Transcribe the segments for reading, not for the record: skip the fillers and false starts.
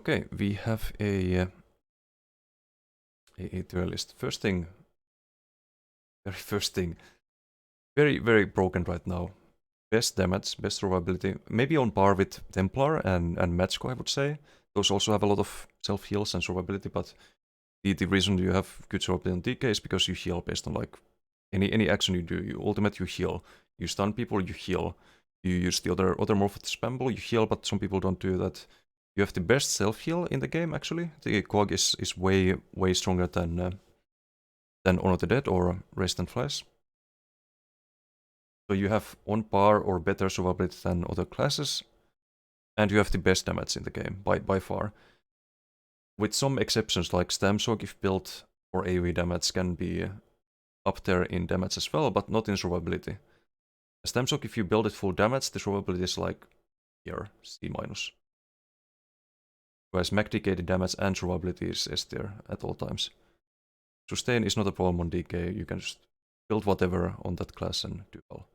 Okay, we have a tier list. First thing, very broken right now. Best damage, best survivability, maybe on par with Templar and Matchco, I would say. Those also have a lot of self-heals and survivability, but the reason you have good survivability on DK is because you heal based on like any action you do. You ultimate, you heal. You stun people, you heal. You use the other morph with spammable, you heal, but some people don't do that. You have the best self-heal in the game, actually. The Quag is way stronger than Honor the Dead or Raised and Flash. So you have on par or better survivability than other classes, and you have the best damage in the game, by far. With some exceptions, like Stamshock, if built for AoE damage, can be up there in damage as well, but not in survivability. Stamshock, if you build it full damage, the survivability is like here, C-. Whereas MacDK, the damage and survivability is S tier at all times. Sustain is not a problem on DK, you can just build whatever on that class and do well.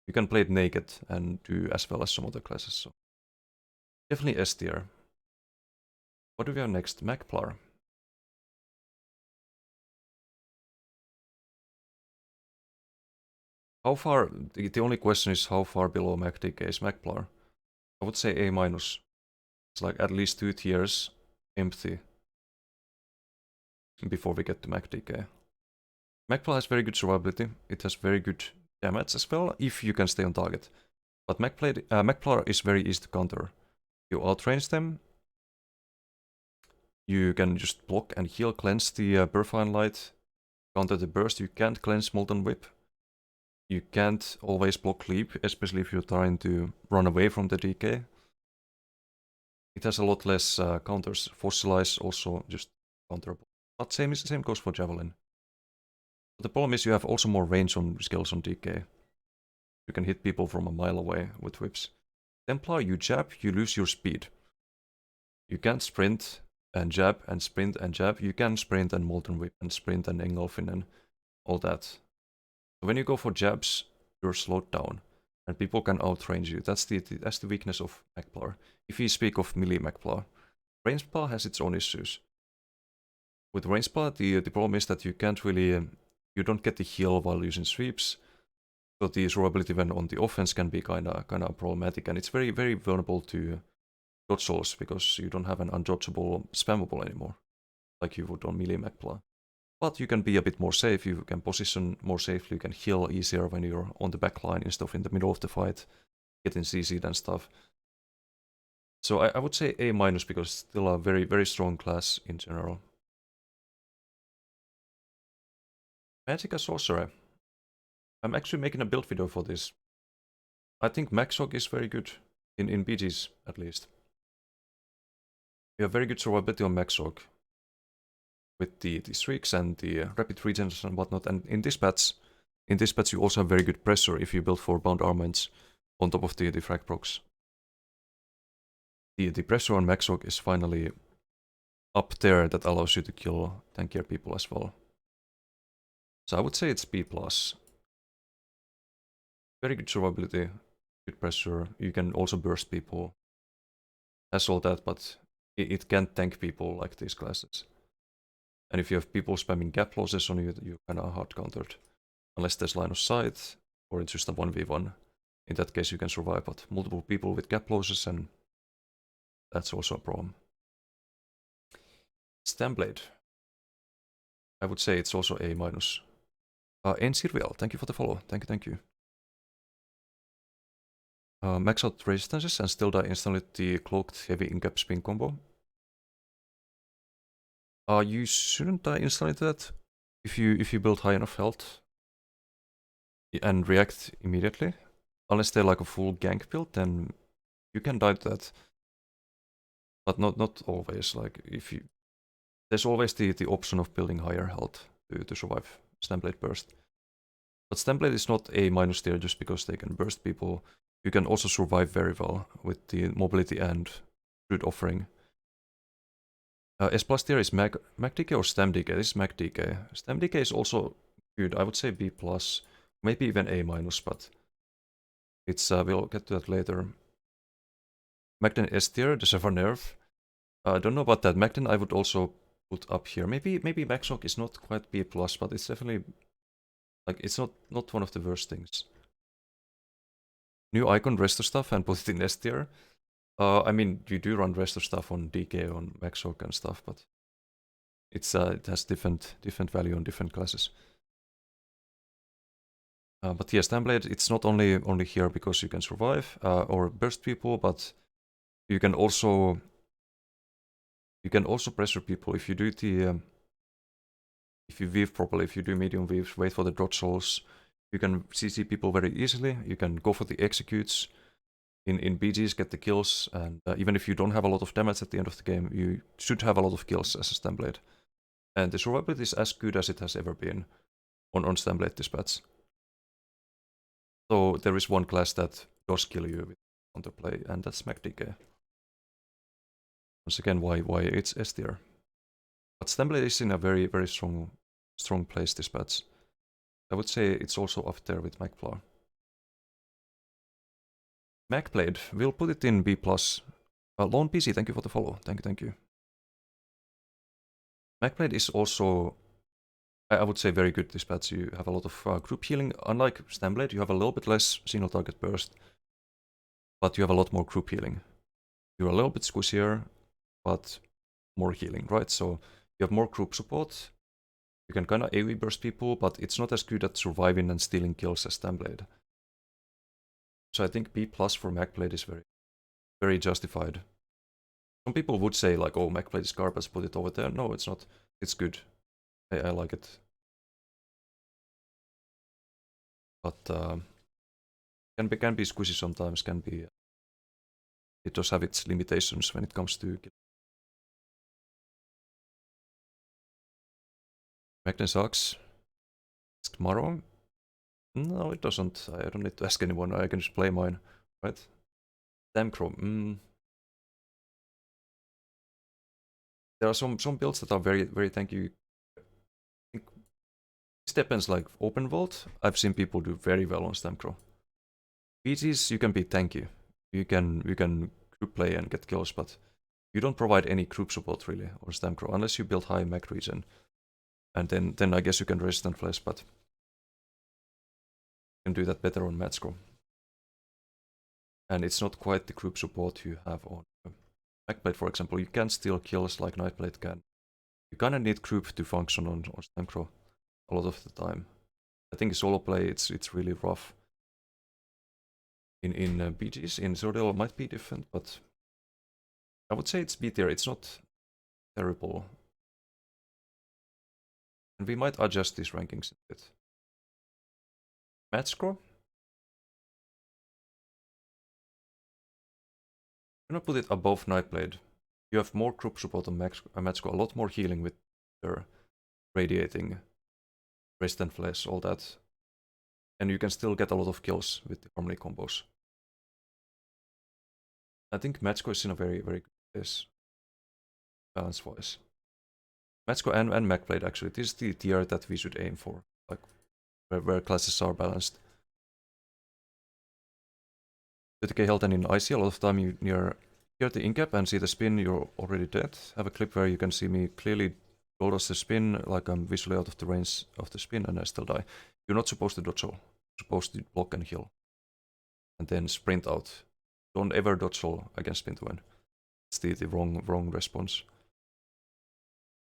You can play it naked and do as well as some other classes, so definitely S tier. What do we have next? Magplar. How far, the only question is how far below MacDK is Magplar? I would say A-. It's like at least 2 tiers empty before we get to MacDK. Magplar has very good survivability, it has very good damage as well, if you can stay on target. But Magplar is very easy to counter. You outrange them, you can just block and heal, cleanse the Purifying Light, counter the burst, you can't cleanse Molten Whip. You can't always block Leap, especially if you're trying to run away from the DK. It has a lot less counters. Fossilize also just counterable. But same goes for Javelin. But the problem is you have also more range on skills on DK. You can hit people from a mile away with whips. Templar, you jab, you lose your speed. You can't sprint and jab and sprint and jab. You can sprint and Molten Whip and sprint and Engulfing and all that. So when you go for jabs, you're slowed down. And people can outrange you. That's the weakness of Magplar. If we speak of melee Magplar, Rangeplar has its own issues. With Rangeplar, the problem is that you can't really, you don't get the heal while using sweeps. So the survivability when on the offense can be kinda problematic, and it's very vulnerable to dodge rolls because you don't have an undodgeable spammable anymore, like you would on melee Magplar. But you can be a bit more safe, you can position more safely, you can heal easier when you're on the back line instead of in the middle of the fight, getting CC'd and stuff. So I would say A- because it's still a very strong class in general. Magicka Sorcerer. I'm actually making a build video for this. I think Maxog is very good, in BGs at least. You have very good survivability on Maxog, with the streaks and the rapid regens and whatnot, and in this patch you also have very good pressure if you build 4 bound armaments on top of the frag procs. The pressure on Maxog is finally up there that allows you to kill tankier people as well. So I would say it's B+. Very good survivability, good pressure, you can also burst people. Has all that, but it can't tank people like these classes. And if you have people spamming gap losses on you, you're kinda hard countered. Unless there's line of sight, or it's just a 1v1. In that case you can survive, but multiple people with gap losses, and that's also a problem. Stamblade. I would say it's also A-. Ensirvial, thank you for the follow. Thank you. Max out resistances and still die instantly with the cloaked heavy in-cap spin combo. You shouldn't die instantly to that if you build high enough health and react immediately. Unless they're like a full gank build, then you can die to that. But not always. Like if you, there's always the option of building higher health to survive Stamblade burst. But Stamblade is not A- tier just because they can burst people. You can also survive very well with the mobility and Druid offering. S+ tier is MacDK or StamDK? This is MacDK. StamDK is also good, I would say B+, maybe even A-, but it's we'll get to that later. Magden S tier, the Sever nerf. I don't know about that. Magden I would also put up here. Maybe Maxoc is not quite B+, but it's definitely, like, it's not one of the worst things. New icon resto stuff and put it in S tier. I mean, you do run resto stuff on DK, on Maxoc and stuff, but it's it has different value on different classes. But yes, Stamblade, it's not only here because you can survive or burst people, but you can also pressure people if you do the if you weave properly, if you do medium weaves, wait for the dodge souls, you can CC people very easily. You can go for the executes in BGs, get the kills, and even if you don't have a lot of damage at the end of the game, you should have a lot of kills as a Stamblade. And the survivability is as good as it has ever been on Stamblade Dispatch. So there is one class that does kill you with counterplay, and that's MacDK. Once again, why it's S tier. But Stamblade is in a very strong place Dispatch. I would say it's also up there with MacPlar. MacBlade, we'll put it in B+. Lone PC, thank you for the follow. Thank you. MacBlade is also, I would say, very good Dispatch. You have a lot of group healing. Unlike Stamblade, you have a little bit less single target burst, but you have a lot more group healing. You're a little bit squishier, but more healing, right? So you have more group support. You can kind of AoE burst people, but it's not as good at surviving and stealing kills as Stamblade. So I think B+ for MacBlade is very justified. Some people would say like, oh, MacBlade is garbage, put it over there. No, it's not. It's good. I like it. But can be squishy sometimes, can be... It does have its limitations when it comes to... Magden sucks. Ask Maro? No, it doesn't. I don't need to ask anyone. I can just play mine, right? Damcro. There are some builds that are very tanky. I think this depends, like Open Vault. I've seen people do very well on Stamcro. PGs, you can be tanky. You can group play and get kills, but you don't provide any group support really on Stamcro unless you build high mech regen. And then I guess you can resist flesh, but you can do that better on Matchcro. And it's not quite the group support you have on Backblade, for example. You can steal kills like Nightblade can. You kinda need group to function on Stamcro a lot of the time. I think solo play it's really rough. In BGs, in Zordel it might be different, but I would say it's B tier. It's not terrible. And we might adjust these rankings a bit. Matchcro? I'm gonna put it above Nightblade. You have more group support on Matchcro, a lot more healing with their radiating, resist flesh, all that. And you can still get a lot of kills with the harmony combos. I think Matchco is in a very good place, balance-wise. Matchco and MacBlade, actually. This is the tier that we should aim for, like where classes are balanced. 30k health and in IC, a lot of time you hear the incap and see the spin, you're already dead. Have a clip where you can see me clearly dodge the spin, like I'm visually out of the range of the spin and I still die. You're not supposed to dodge all. You're supposed to block and heal. And then sprint out. Don't ever dodge all against spin to win. It's the wrong response.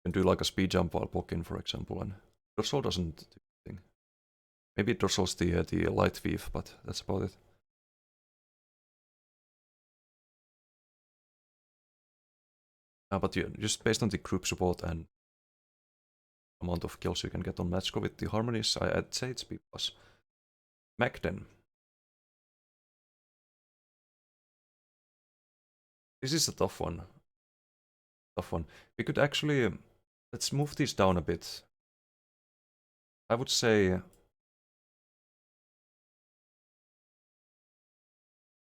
You can do like a speed jump while blocking, for example, and dodge all doesn't do anything. Maybe it dodges the light weave, but that's about it. But yeah, just based on the group support and amount of kills you can get on Matchco with the harmonies, I'd say it's B+. Magden. This is a tough one. We could actually... let's move these down a bit. I would say...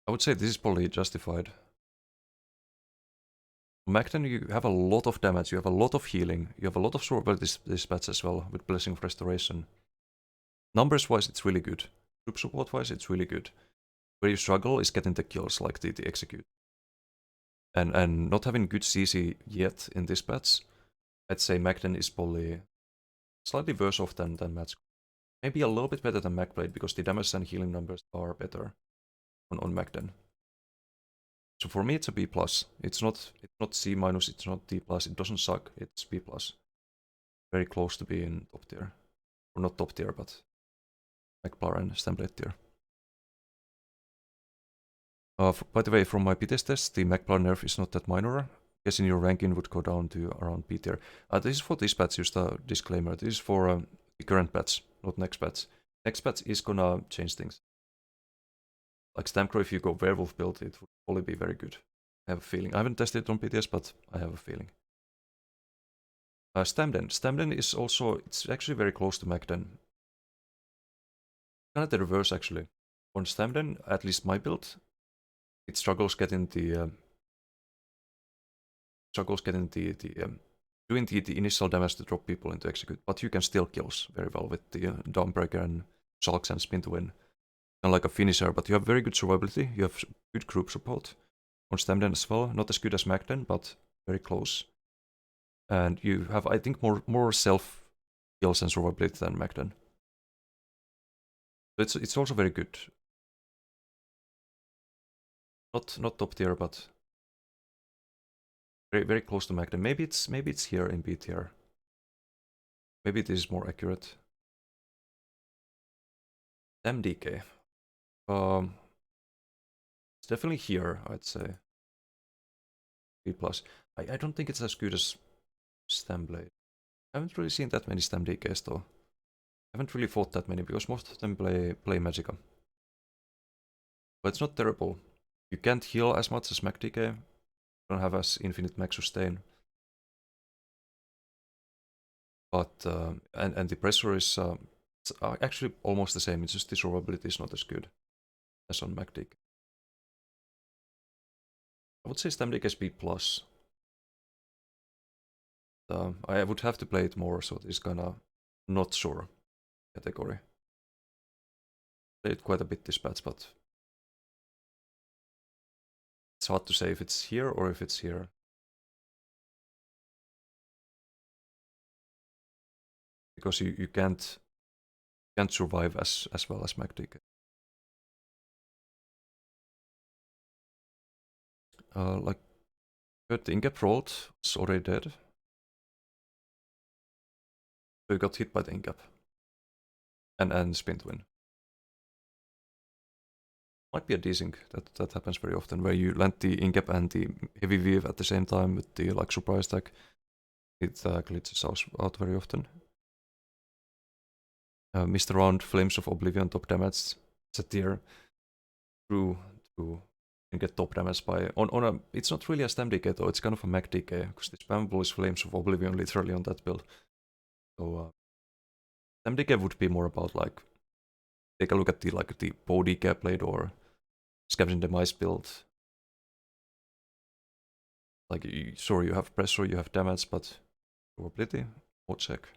this is probably justified. Magden, you have a lot of damage, you have a lot of healing, you have a lot of survivability dispatch as well with Blessing of Restoration. Numbers-wise, it's really good. Group support-wise, it's really good. Where you struggle is getting the kills, like the execute. And not having good CC yet in this patch, I'd say Magden is probably slightly worse off than Match. Maybe a little bit better than Magblade because the damage and healing numbers are better on Magden. So for me it's a B+. It's not C-, it's not D+, it doesn't suck, it's B+. Very close to being top tier. Or not top tier, but Magplar and Stemblade tier. By the way, from my PTS test, the Magplar nerf is not that minor. Guessing your ranking would go down to around B tier. This is for this patch, just a disclaimer. This is for the current patch, not next patch. Next patch is gonna change things. Like Stamcrow, if you go werewolf build, it would probably be very good. I have a feeling. I haven't tested it on PTS, but I have a feeling. Stamden. Stamden is also, it's actually very close to Magden. Kind of the reverse, actually. On Stamden, at least my build, it struggles getting the doing the initial damage to drop people into execute, but you can still kills very well with the Dawnbreaker and Shulks and Spin to Win. Kind of like a finisher, but you have very good survivability, you have good group support on Stamden as well, not as good as Magden, but very close. And you have, I think, more self kills and survivability than Magden. It's also very good. Not top tier, but very close to Magden. Maybe it's here in B tier. Maybe it is more accurate. MDK. It's definitely here, I'd say. B+. I don't think it's as good as Stemblade. I haven't really seen that many Stem DKs though. I haven't really fought that many because most of them play Magicka. But it's not terrible. You can't heal as much as Mag DK. You don't have as infinite Mag sustain. But and the pressure is it's actually almost the same. It's just the survivability is not as good as on Mag DK. I would say Stem DK is B+. I would have to play it more, so it's kinda not sure category. Played quite a bit this patch, but it's hard to say if it's here or if it's here. Because you can't survive as well as MacDK. Like the Ingap rolled, it's already dead. So you got hit by the Ingap. And Spin Twin. Might be a desync, that happens very often, where you land the Ingap and the heavy weave at the same time with the like surprise attack. It glitches out very often. Missed around Flames of Oblivion top damage. It's a tier through to get top damage by on a. It's not really a Stem DK though. It's kind of a Mag DK because the spammable is Flames of Oblivion literally on that build. So Stem DK would be more about like take a look at the bow DK played or Scavenging Demise build. Like sure you have pressure, you have damage, but probability or check.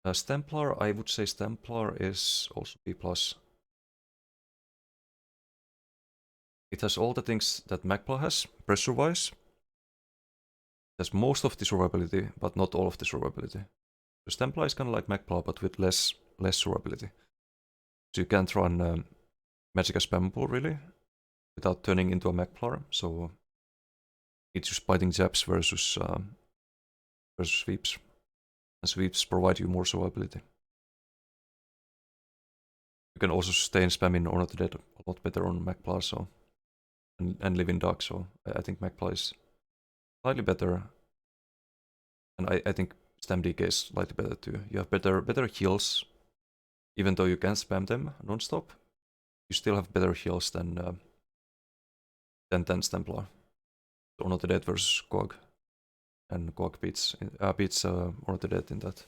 Stemplar, I would say Stemplar is also B+. It has all the things that Magplar has, pressure-wise. It has most of the survivability, but not all of the survivability. So Stemplar is kind of like Magplar, but with less survivability. So you can't run Magicka spammable, really, without turning into a Magplar. So it's just biting jabs versus sweeps. And sweeps provide you more survivability. You can also sustain spamming or not dead a lot better on Magplar, so and live in dark, so I think Magplar is slightly better. And I think Stem DK is slightly better too. You have better heals, even though you can spam them non-stop. You still have better heals than Stemplar. Or not dead versus Quag. And Quag beats or not dead in that.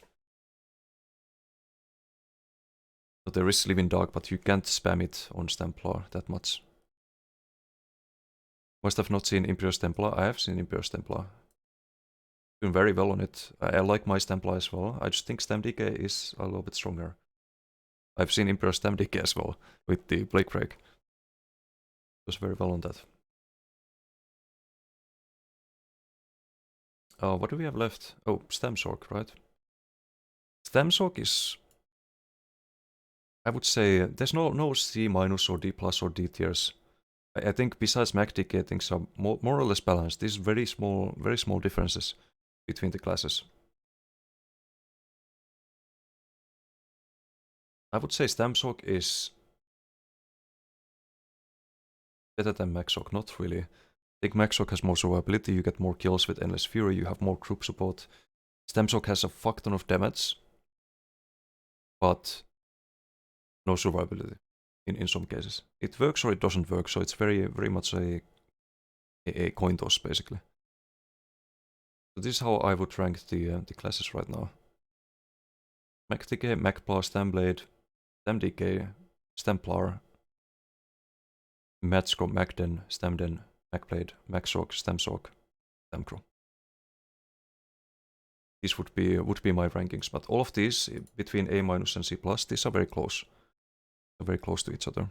So there is Live in Dark, but you can't spam it on Stemplar that much. Must have not seen Imperious Templar. I have seen Imperious Templar. Doing very well on it. I like my Stemplar as well. I just think Stem DK is a little bit stronger. I've seen Imperious Stem DK as well with the Blake Break. Does very well on that. What do we have left? Oh, Stem Sork, right? Stem Sork is, I would say, there's no C minus or D plus or D tiers. I think besides MacDK, things are more or less balanced. These very small differences between the classes. I would say Stem Sork is better than Maxoc, not really. I think Maxoc has more survivability, you get more kills with Endless Fury, you have more group support. Stem Sork has a fuck ton of damage, but no survivability in some cases. It works or it doesn't work, so it's very much a coin toss basically. So this is how I would rank the classes right now. MacDK, MacPla, Stemblade, StemDK, Stemplar, Matsco, Macden, Stemden, MacBlade, MacSork, StemSork, Stemcro. These would be my rankings, but all of these between A- and C+, these are very close. They're very close to each other.